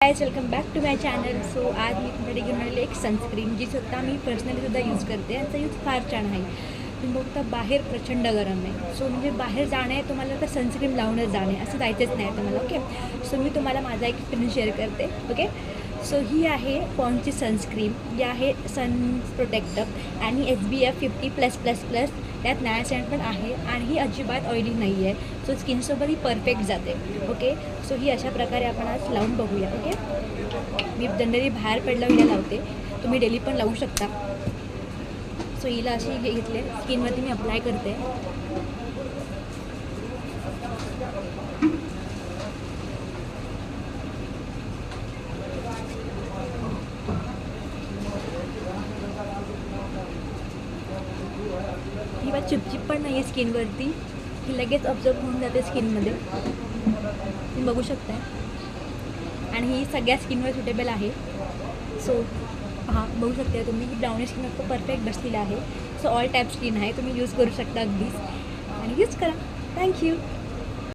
Guys welcome back to my channel. So आज मी तुमच्याकडे घेऊन आलेली एक सनस्क्रीन जी स्वतः मी पर्सनलीसुद्धा यूज करते. यांचा यूज फार छान आहे. तुम्ही बघता बाहेर प्रचंड गरम आहे. सो म्हणजे बाहेर जाणं आहे तुम्हाला तर सनस्क्रीन लावूनच जाणे असं जायचंच नाही तुम्हाला. ओके, सो मी तुम्हाला माझा एक्सपिरियन्स शेअर करते. ओके, सो ही आहे पॉन्डची सनस्क्रीन. ही आहे सन प्रोटेक्टर आणि SPF 50+++. त्यात नायसॅन्ड पण आहे आणि ही अजिबात ऑइली नाही आहे. सो स्किनसोबत ही परफेक्ट जाते. ओके, सो ही अशा प्रकारे आपण आज लावून बघूया. ओके, मी जनरली बाहेर पडल्यावर हिला लावते. तुम्ही डेली पण लावू शकता. सो हिला अशी घेतले स्किनवरती मी अप्लाय करते. ही बा चिपचिप पण नाही आहे स्किनवरती. ही लगेच ऑब्झर्व होऊन जाते स्किनमध्ये. तुम्ही बघू शकता आणि ही सगळ्या स्किनवर सुटेबल आहे. सो पहा, बघू शकता तुम्ही ही ब्राउनी स्किन खूप परफेक्ट बसलेलं आहे. सो ऑल टाईप स्किन आहे, तुम्ही यूज करू शकता अगदीच आणि यूज करा. थँक्यू.